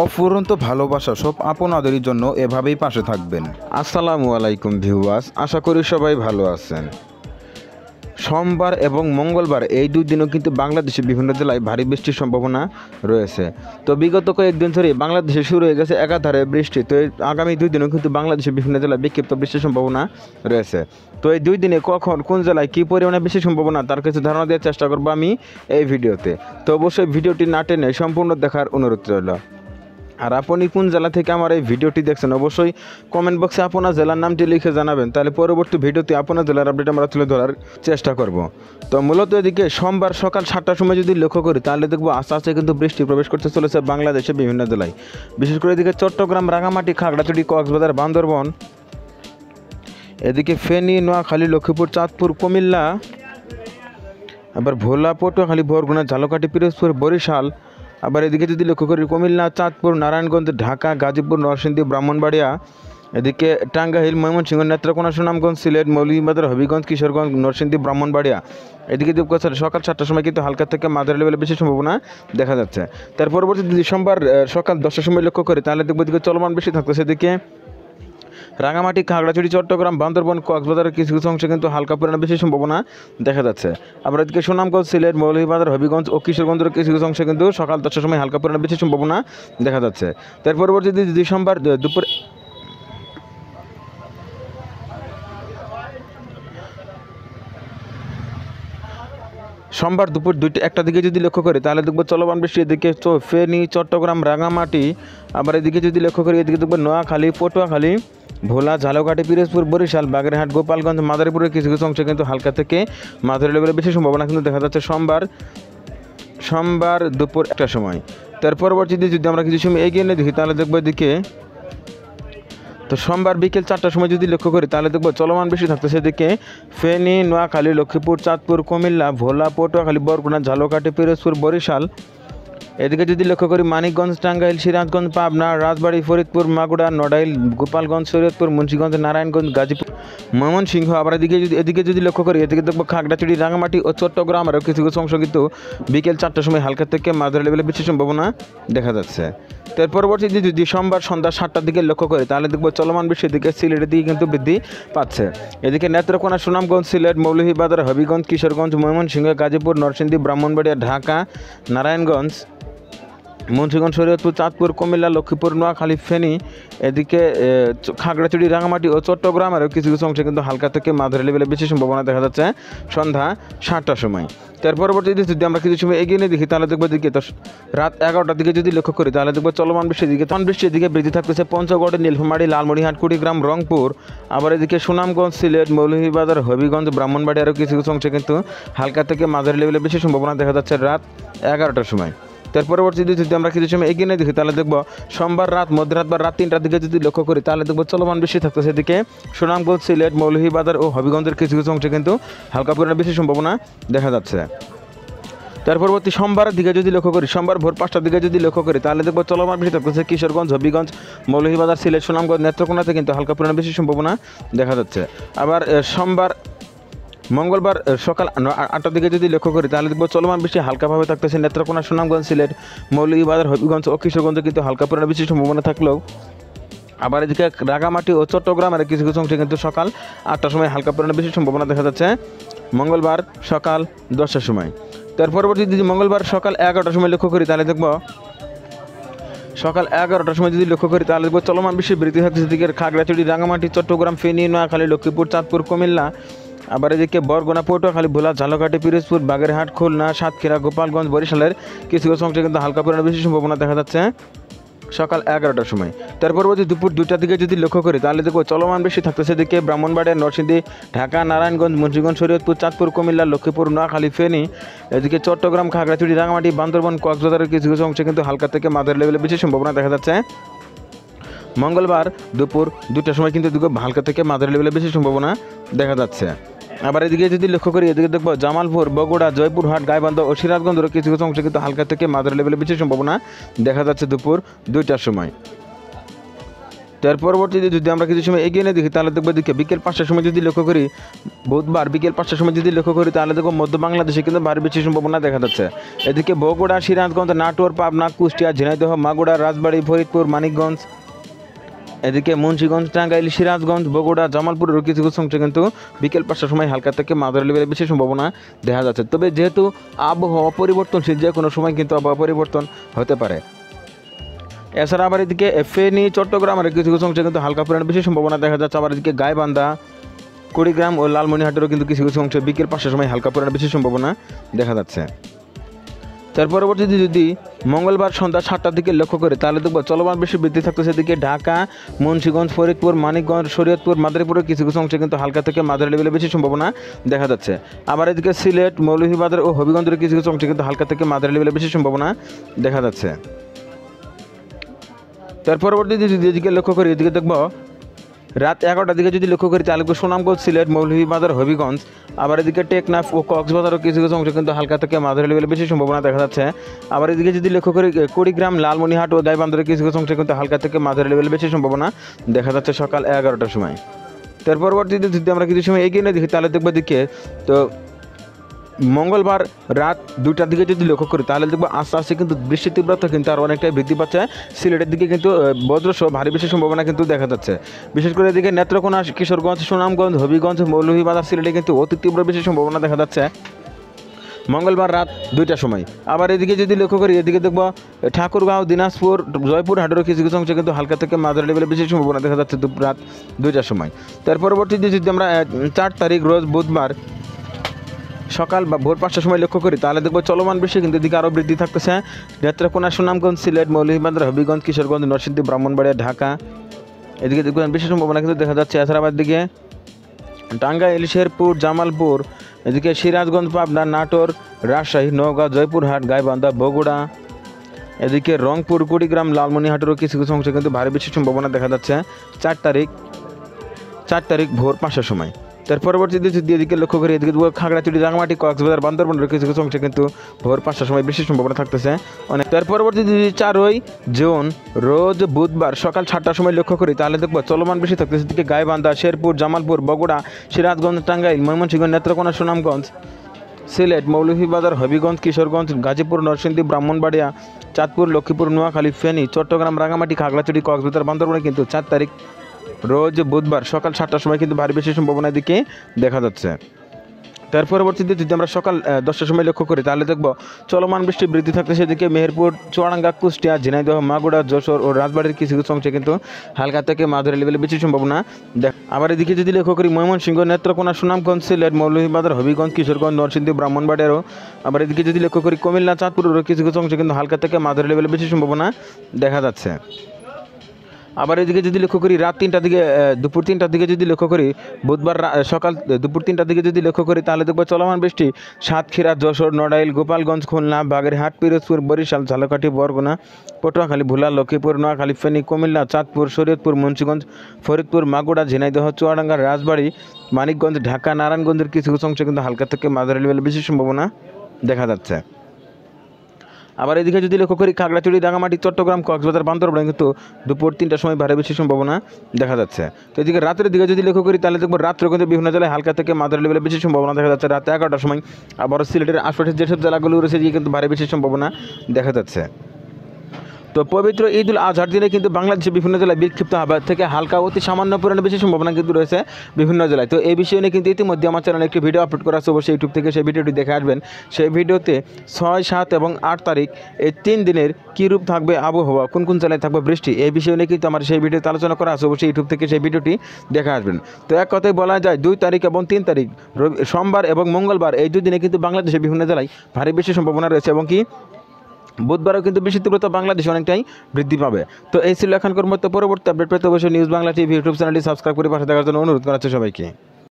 অফুরন্ত ভালোবাসা সব আপনাদেরই জন্য এভাবেই পাশে থাকবেন। আসসালামু আলাইকুম ভিউয়ার্স, আশা করি সবাই ভালো আছেন। সোমবার এবং মঙ্গলবার এই দুই দিনও কিন্তু বাংলাদেশের বিভিন্ন জেলায় ভারী বৃষ্টির সম্ভাবনা রয়েছে। তো বিগত কয়েকদিন ধরে বাংলাদেশে শুরু হয়ে গেছে একাধারে বৃষ্টি। তো আগামী দুই দিনও কিন্তু বাংলাদেশের বিভিন্ন জেলায় বিক্ষিপ্ত বৃষ্টির সম্ভাবনা রয়েছে। তো এই দুই দিনে কখন কোন জেলায় কী পরিমাণে বৃষ্টির সম্ভাবনা তার কিছু ধারণা দেওয়ার চেষ্টা করবো আমি এই ভিডিওতে। তো অবশ্যই ভিডিওটি না টেনে সম্পূর্ণ দেখার অনুরোধ রইল। আর আপনি কোন জেলা থেকে আমার এই ভিডিওটি দেখছেন অবশ্যই কমেন্ট বক্সে আপনার জেলার নামটি লিখে জানাবেন, তাহলে পরবর্তী ভিডিওতে আপনার জেলার আপডেট আমরা তুলে ধরার চেষ্টা করব। তো মূলত এদিকে সোমবার সকাল 7টার সময় যদি লক্ষ্য করি তাহলে দেখবো আস্তে আস্তে কিন্তু বৃষ্টি প্রবেশ করতে চলেছে বাংলাদেশের বিভিন্ন জেলায়। বিশেষ করে এদিকে চট্টগ্রাম, রাঙামাটি, খাগড়াছড়ি, কক্সবাজার, বান্দরবন, এদিকে ফেনী, নোয়াখালী, লক্ষ্মীপুর, চাঁদপুর, কুমিল্লা, আবার ভোলা, পটুয়াখালী, বরগুনা, ঝালকাঠি, পিরোজপুর, বরিশাল, আবার এদিকে যদি লক্ষ্য করি কুমিল্লা, চাঁদপুর, নারায়ণগঞ্জ, ঢাকা, গাজীপুর, নরসিংদী, ব্রাহ্মণবাড়িয়া, এদিকে টাঙ্গাইল, ময়মনসিংহ, নেত্রকোনা, সুনামগঞ্জ, সিলেট, মৌলভীবাজার, হবিগঞ্জ, কিশোরগঞ্জ, নরসিংদী, ব্রাহ্মণবাড়িয়া, এদিকে সকাল 7টার সময় কিন্তু হালকা থেকে মাঝারি লেভেলে বেশি সম্ভাবনা দেখা যাচ্ছে। তার পরবর্তী যদি সোমবার সকাল 10টার সময় লক্ষ্য করি তাহলে দেখবো এদিকে চলমান বেশি থাকতেছে। এদিকে রাঙামাটি, খাগড়াছড়ি, চট্টগ্রাম, বান্দরবন, কক্সবাজারের কিছু কিছু অংশে কিন্তু হালকা পরিমাণে বেশি সম্ভাবনা দেখা যাচ্ছে। আবার এদিকে সুনামগঞ্জ, সিলেট, মৌলভীবাজার, হবিগঞ্জ ও কিশোরগঞ্জের কিছু কিছু অংশে কিন্তু সকাল 10টার সময় হালকা পরিমাণে বেশি সম্ভাবনা দেখা যাচ্ছে। তার পরবর্তী সোমবার দুপুর সোমবার দুপুর 1টা দিকে যদি লক্ষ্য করি তাহলে দেখবো চলমান বৃষ্টি এদিকে ফেনী, চট্টগ্রাম, রাঙামাটি, আবার এদিকে যদি লক্ষ্য করি এদিকে দেখবো নোয়াখালী, পটুয়াখালী, ভোলা, ঝালকাঠি, পিরোজপুর, বরিশাল, বাগেরহাট, গোপালগঞ্জ, মাদারীপুরের কিছু কিছু অংশে কিন্তু হালকা থেকে মাঝারি লেভেলে বেশি সম্ভাবনা কিন্তু দেখা যাচ্ছে সোমবার দুপুর 1টার সময়। তার পরবর্তীতে যদি আমরা কিছু সময় এগিয়ে নিয়ে দেখি তাহলে দেখবো এদিকে তো সোমবার বিকেল 4টার সময় যদি লক্ষ্য করি তাহলে দেখবো চলমান বেশি থাকতেছে। এদিকে ফেনী, নোয়াখালী, লক্ষ্মীপুর, চাঁদপুর, কুমিল্লা, ভোলা, পটুয়াখালী, বরগুনা, ঝালকাঠি, পিরোজপুর, বরিশাল, এদিকে যদি লক্ষ্য করি মানিকগঞ্জ, টাঙ্গাইল, সিরাজগঞ্জ, পাবনা, রাজবাড়ী, ফরিদপুর, মাগুরা, নড়াইল, গোপালগঞ্জ, শরীয়তপুর, মুন্সিগঞ্জ, নারায়ণগঞ্জ, গাজীপুর, ময়মনসিংহ, আবার এদিকে যদি লক্ষ্য করি এদিকে দেখবো খাগড়াছড়ি, রাঙামাটি ও চট্টগ্রাম আরও কিছু কিছু অংশ কিন্তু বিকেল 4টার সময় হালকা থেকে মাঝারি লেভেলে বেশি সম্ভাবনা দেখা যাচ্ছে। তার পরবর্তী যদি সোমবার সন্ধ্যা 7টার দিকে লক্ষ্য করি তাহলে দেখবো চলমান বৃষ্টির দিকে সিলেটের দিকে কিন্তু বৃদ্ধি পাচ্ছে। এদিকে নেত্রকোনা, সুনামগঞ্জ, সিলেট, মৌলভীবাজার, হবিগঞ্জ, কিশোরগঞ্জ, ময়মনসিংহ, গাজীপুর, নরসিংদী, ব্রাহ্মণবাড়িয়া, ঢাকা, নারায়ণগঞ্জ, মুন্সিগঞ্জ, শরীয়তপুর, চাঁদপুর, কুমিল্লা, লক্ষ্মীপুর, নোয়াখালী, ফেনী, এদিকে খাগড়াছড়ি, রাঙামাটি ও চট্টগ্রাম আরও কিছু কিছু অংশে কিন্তু হালকা থেকে মাঝারি লেভেলে বেশি সম্ভাবনা দেখা যাচ্ছে সন্ধ্যা 7টার সময়। তার পরবর্তীতে যদি আমরা কিছু সময় এগিয়ে নিয়ে দেখি তাহলে দেখবো দিকে তো রাত 11টার দিকে যদি লক্ষ্য করি তাহলে দেখবো চলমান বৃষ্টির দিকে বৃদ্ধি থাকতেছে পঞ্চগড়, নীলফামারী, লালমনিরহাট, কুড়িগ্রাম, রংপুর, আবার এদিকে সুনামগঞ্জ, সিলেট, মৌলভীবাজার, হবিগঞ্জ, ব্রাহ্মণবাড়ি আরও কিছু কিছু অংশে কিন্তু হালকা থেকে মাঝারি লেভেলে বেশি সম্ভাবনা দেখা যাচ্ছে রাত 11টার সময়। তার পরবর্তীতে যদি আমরা কিছু সময় এগিয়ে নিয়ে দেখি তাহলে দেখবো সোমবার মধ্যরাত বা রাত 3টার দিকে যদি লক্ষ্য করি তাহলে দেখবো চলমান বৃষ্টি থাকতেছে। এদিকে সুনামগঞ্জ, সিলেট, মৌলভীবাজার ও হবিগঞ্জের কিছু কিছু অংশে কিন্তু হালকা পরিমাণে বেশি সম্ভাবনা দেখা যাচ্ছে। তার পরবর্তী সোমবারের দিকে যদি লক্ষ্য করি সোমবার ভোর 5টার দিকে যদি লক্ষ্য করি তাহলে দেখবো চলমান বৃষ্টি থাকতেছে কিশোরগঞ্জ, হবিগঞ্জ, মৌলভীবাজার, সিলেট, সুনামগঞ্জ, নেত্রকোনাতে কিন্তু হালকা পরিমাণে বেশি সম্ভাবনা দেখা যাচ্ছে। আবার মঙ্গলবার সকাল 8টার দিকে যদি লক্ষ্য করি তাহলে দেখবো চলমান বৃষ্টি হালকাভাবে থাকতেছে নেত্রকোনা, সুনামগঞ্জ, সিলেট, মৌলভীবাজার, হবিগঞ্জ ও কিশোরগঞ্জে কিন্তু হালকা পরিমাণে বেশি সম্ভাবনা থাকলেও আবার এদিকে রাঙামাটি ও চট্টগ্রামের কিছু কিছু অংশে কিন্তু সকাল 8টার সময় হালকা পরিমাণে বেশি সম্ভাবনা দেখা যাচ্ছে মঙ্গলবার সকাল 10টার সময়। তার পরবর্তী যদি মঙ্গলবার সকাল 11টার সময় লক্ষ্য করি তাহলে দেখবো সকাল 11টার সময় যদি লক্ষ্য করি তাহলে দেখবো চলমান বৃষ্টি বৃদ্ধি থাকতেছে এদিকে খাগড়াছড়ি, রাঙামাটি, চট্টগ্রাম, ফেনী, নোয়াখালী, লক্ষ্মীপুর, চাঁদপুর, কুমিল্লা, আবার এদিকে বরগুনা, পটুয়াখালী, ভোলা, ঝালকাঠি, পিরোজপুর, বাগেরহাট, খুলনা, সাতক্ষীরা, গোপালগঞ্জ, বরিশালের কিছু কিছু অংশে কিন্তু হালকা পরিমাণে বেশি সম্ভাবনা দেখা যাচ্ছে সকাল 11টার সময়। তার পরবর্তী দুপুর 2টার দিকে যদি লক্ষ্য করি তাহলে দেখবো চলমান বৃষ্টি থাকতেছে এদিকে ব্রাহ্মণবাড়িয়া, নরসিংদী, ঢাকা, নারায়ণগঞ্জ, মুন্সিগঞ্জ, শরীয়তপুর, চাঁদপুর, কুমিল্লা, লক্ষ্মীপুর, নোয়াখালী, ফেনী, এদিকে চট্টগ্রাম, খাগড়াছড়ি, রাঙামাটি, বান্দরবন, কক্সবাজারের কিছু কিছু অংশে কিন্তু হালকা থেকে মাঝারি লেভেলে বেশি সম্ভাবনা দেখা যাচ্ছে মঙ্গলবার দুপুর 2টার সময় কিন্তু হালকা থেকে মাঝারি লেভেলে বেশি সম্ভাবনা দেখা যাচ্ছে। আবার এদিকে যদি লক্ষ্য করি এদিকে দেখবো জামালপুর, বগুড়া, জয়পুরহাট, গাইবান্ধা ও সিরাজগঞ্জের কিছু কিছু অংশে কিন্তু হালকা থেকে মাঝারি লেভেলে বেশি সম্ভাবনা দেখা যাচ্ছে দুপুর 2টার সময়। তার পরবর্তীতে যদি আমরা কিছু সময় এগিয়ে নিয়ে দেখি তাহলে দেখবো দিকে বিকেল 5টার সময় যদি লক্ষ্য করি, বুধবার বিকেল 5টার সময় যদি লক্ষ্য করি তাহলে দেখবো মধ্য বাংলাদেশে কিন্তু ভারী বৃষ্টির সম্ভাবনা দেখা যাচ্ছে। এদিকে বগুড়া, সিরাজগঞ্জ, নাটোর, পাবনা, কুষ্টিয়া, ঝিনাইদহ, মাগুরা, রাজবাড়ী, ফরিদপুর, মানিকগঞ্জ, এদিকে মুন্সিগঞ্জ, টাঙ্গাইল, সিরাজগঞ্জ, বগুড়া, জামালপুরের কিছু কিছু অংশে কিন্তু বিকেল 5টার সময় হালকা থেকে মাঝারি লেভেলের বেশি সম্ভাবনা দেখা যাচ্ছে। তবে যেহেতু আবহাওয়া পরিবর্তনশীল, যে কোনো সময় কিন্তু আবহাওয়া পরিবর্তন হতে পারে। এছাড়া আবার এদিকে ফেনী, চট্টগ্রামের কিছু কিছু অংশে কিন্তু হালকা পরিমাণে বেশি সম্ভাবনা দেখা যাচ্ছে। আবার এদিকে গাইবান্ধা, কুড়িগ্রাম ও লালমনিরহাটেরও কিন্তু কিছু কিছু অংশে বিকেল 5টার সময় হালকা পরিমাণে বেশি সম্ভাবনা দেখা যাচ্ছে। তার পরবর্তীতে যদি মঙ্গলবার সন্ধ্যা 7টার দিকে লক্ষ্য করে তাহলে দেখবো চলমান বৃষ্টি বৃদ্ধি থাকতেছে। এদিকে ঢাকা, মুন্সিগঞ্জ, ফরিদপুর, মানিকগঞ্জ, শরীয়তপুর, মাদারীপুরের কিছু কিছু অংশে কিন্তু হালকা থেকে মাঝারি লেভেলে বেশি সম্ভাবনা দেখা যাচ্ছে। আবার এদিকে সিলেট, মৌলভীবাজার ও হবিগঞ্জের কিছু কিছু অংশে কিন্তু হালকা থেকে মাঝারি লেভেলে বেশি সম্ভাবনা দেখা যাচ্ছে। তার পরবর্তীতে যদি এদিকে লক্ষ্য করি, এদিকে দেখবো রাত 11টার দিকে যদি লক্ষ্য করি তাহলে সুনামগঞ্জ, সিলেট, মৌলভীবাজার, হবিগঞ্জ, আবার এদিকে টেকনাফ ও কক্সবাজারও কিছু কিছু অংশে কিন্তু হালকা থেকে মাঝারি লেভেলে বেশি সম্ভাবনা দেখা যাচ্ছে। আবার এদিকে যদি লক্ষ্য করি কুড়িগ্রাম, লালমনিরহাট ও গাইবান্ধার কিছু কিছু অংশে কিন্তু হালকা থেকে মাঝারি লেভেলে বেশি সম্ভাবনা দেখা যাচ্ছে সকাল 11টার সময়। তার পরবর্তীতে যদি আমরা কিছু সময় এগিয়ে নিয়ে দেখি তাহলে দেখবো দিকে তো মঙ্গলবার রাত 2টার দিকে যদি লক্ষ্য করি তাহলে দেখবো আস্তে আস্তে কিন্তু বৃষ্টির তীব্রতা কিন্তু আরও অনেকটাই বৃদ্ধি পাচ্ছে। সিলেটের দিকে কিন্তু বজ্রসহ ভারী বৃষ্টির সম্ভাবনা কিন্তু দেখা যাচ্ছে। বিশেষ করে এদিকে নেত্রকোনা, কিশোরগঞ্জ, সুনামগঞ্জ, হবিগঞ্জ, মৌলভীবাজার, সিলেটে কিন্তু অতি তীব্র বৃষ্টির সম্ভাবনা দেখা যাচ্ছে মঙ্গলবার রাত 2টার সময়। আবার এদিকে যদি লক্ষ্য করি এদিকে দেখবো ঠাকুরগাঁও, দিনাজপুর, জয়পুরহাটেরও কিছু কিছু অংশে কিন্তু হালকা থেকে মাঝারি লেভেলে বেশি সম্ভাবনা দেখা যাচ্ছে রাত 2টার সময়। তার পরবর্তীতে যদি আমরা 4 তারিখ রোজ বুধবার সকাল বা ভোর 5টার সময় লক্ষ্য করি তাহলে দেখবো চলমান বৃষ্টি কিন্তু এদিকে আরও বৃদ্ধি থাকতেছে। নেত্রকোনা, সুনামগঞ্জ, সিলেট, মৌলভীবাজার, হবিগঞ্জ, কিশোরগঞ্জ, নরসিংদী, ব্রাহ্মণবাড়িয়া, ঢাকা, এদিকে দেখবেন বেশি সম্ভাবনা কিন্তু দেখা যাচ্ছে। এছাড়া আবার দিকে টাঙ্গাইল, শেরপুর, জামালপুর, এদিকে সিরাজগঞ্জ, পাবনা, নাটোর, রাজশাহী, নওগাঁ, জয়পুরহাট, গাইবান্ধা, বগুড়া, এদিকে রংপুর, কুড়িগ্রাম, লালমনিরহাটেরও কিছু কিছু অংশে কিন্তু ভারী বৃষ্টির সম্ভাবনা দেখা যাচ্ছে 4 তারিখ ভোর 5টার সময়। তার পরবর্তীতে যদি এদিকে লক্ষ্য করি এদিকে খাগড়াছড়ি, রাঙামাটি, কক্সবাজার, বান্দরবানের কিছু কিছু অংশে কিন্তু ভোর 5টার সময় বৃষ্টির সম্ভাবনা থাকতেছে অনেক। তার পরবর্তীতে যদি 4ই জুন রোজ বুধবার সকাল 7টার সময় লক্ষ্য করি তাহলে দেখবো চলমান বৃষ্টি থাকতেছে এদিকে গাইবান্ধা, শেরপুর, জামালপুর, বগুড়া, সিরাজগঞ্জ, টাঙ্গাইল, ময়মনসিংহ, নেত্রকোনা, সুনামগঞ্জ, সিলেট, মৌলভীবাজার, হবিগঞ্জ, কিশোরগঞ্জ, গাজীপুর, নরসিংদী, ব্রাহ্মণবাড়িয়া, চাঁদপুর, লক্ষ্মীপুর, নোয়াখালী, ফেনী, চট্টগ্রাম, রাঙামাটি, খাগড়াছড়ি, কক্সবাজার, বান্দরবানে কিন্তু 4 তারিখ রোজ বুধবার সকাল 7টার সময় কিন্তু ভারী বৃষ্টির সম্ভাবনার দিকে দেখা যাচ্ছে। তার পরবর্তীতে যদি আমরা সকাল 10টার সময় লক্ষ্য করি তাহলে দেখবো চলমান বৃষ্টি বৃদ্ধি থাকতে সেদিকে মেহেরপুর, চুয়াডাঙ্গা, কুষ্টিয়া, ঝিনাইদহ, মাগুরা, যশোর ও রাজবাড়ির কিছু কিছু অংশে কিন্তু হালকা থেকে মাঝারি লেভেলে বৃষ্টির সম্ভাবনা আবার এদিকে যদি লক্ষ্য করি ময়মনসিংহ, নেত্রকোনা, সুনামগঞ্জ, সিলেট, মৌলভীবাজার, হবিগঞ্জ, কিশোরগঞ্জ, নরসিংদী, ব্রাহ্মণবাড়িয়ারও, আবার এদিকে যদি লক্ষ্য করি কুমিল্লা, চাঁদপুরেরও কিছু কিছু অংশে কিন্তু হালকা থেকে মাঝারি লেভেলে বৃষ্টির সম্ভাবনা দেখা যাচ্ছে। আবার এদিকে যদি লক্ষ্য করি রাত 3টার দিকে দুপুর 3টার দিকে যদি লক্ষ্য করি বুধবার সকাল দুপুর 3টার দিকে যদি লক্ষ্য করি তাহলে দেখবো চলমান বৃষ্টি সাতক্ষীরা, যশোর, নড়াইল, গোপালগঞ্জ, খুলনা, বাগেরহাট, পিরোজপুর, বরিশাল, ঝালকাঠি, বরগুনা, পটুয়াখালী, ভোলা, লক্ষ্মীপুর, নোয়াখালী, ফেনী, কুমিল্লা, চাঁদপুর, শরীয়তপুর, মুন্সিগঞ্জ, ফরিদপুর, মাগুরা, ঝিনাইদহ, চুয়াডাঙ্গা, রাজবাড়ী, মানিকগঞ্জ, ঢাকা, নারায়ণগঞ্জের কিছু কিছু অংশে কিন্তু হালকা থেকে মাঝারি লেভেলে বেশি সম্ভাবনা দেখা যাচ্ছে। আবার এদিকে যদি লক্ষ্য করি খাগড়াছড়ি, রাঙামাটি, চট্টগ্রাম, কক্সবাজার, বান্দরবানে কিন্তু দুপুর 3টার সময় ভারী বেশি সম্ভাবনা দেখা যাচ্ছে। তো এদিকে রাতের দিকে যদি লক্ষ্য করি তাহলে দেখবো রাত্রে কিন্তু বিভিন্ন জেলায় হালকা থেকে মাঝারি লেভেলে বেশি সম্ভাবনা দেখা যাচ্ছে রাত 11টার সময়। আবার সিলেটের আশপাশের যেসব জেলাগুলো রয়েছে দিয়ে কিন্তু ভারী বেশি সম্ভাবনা দেখা যাচ্ছে। তো পবিত্র ঈদ উল আজহার দিনে কিন্তু বাংলাদেশের বিভিন্ন জেলায় বিক্ষিপ্ত আবহাওয়া থেকে হালকা অতি সামান্য পরিমাণে বেশি সম্ভাবনা কিন্তু রয়েছে বিভিন্ন জেলায়। তো এই বিষয় নিয়ে কিন্তু ইতিমধ্যে আমার চ্যানেলে একটি ভিডিও আপলোড করা আছে, অবশ্যই ইউটিউব থেকে সেই ভিডিওটি দেখে আসবেন। সেই ভিডিওতে 6, 7 এবং 8 তারিখ এই 3 দিনের কী রূপ থাকবে আবহাওয়া, কোন কোন জেলায় থাকবে বৃষ্টি, এই বিষয় নিয়ে কিন্তু আমার সেই ভিডিওতে আলোচনা করা আছে, অবশ্যই ইউটিউব থেকে সেই ভিডিওটি দেখে আসবেন। তো এক কথায় বলা যায় 2 তারিখ এবং 3 তারিখ সোমবার এবং মঙ্গলবার এই 2 দিনে কিন্তু বাংলাদেশের বিভিন্ন জেলায় ভারী বেশি সম্ভাবনা রয়েছে এবং কি বুধবারও কিন্তু বেশি তীব্রতা বাংলাদেশে অনেকটাই বৃদ্ধি পাবে। তো এই ছিল এখনকার মতো। পরবর্তী আপডেট পেতে অবশ্যই নিউজ বাংলা টিভি ইউটিউব চ্যানেলটি সাবস্ক্রাইব করে পাশে থাকার জন্য অনুরোধ করা হচ্ছে সবাইকে।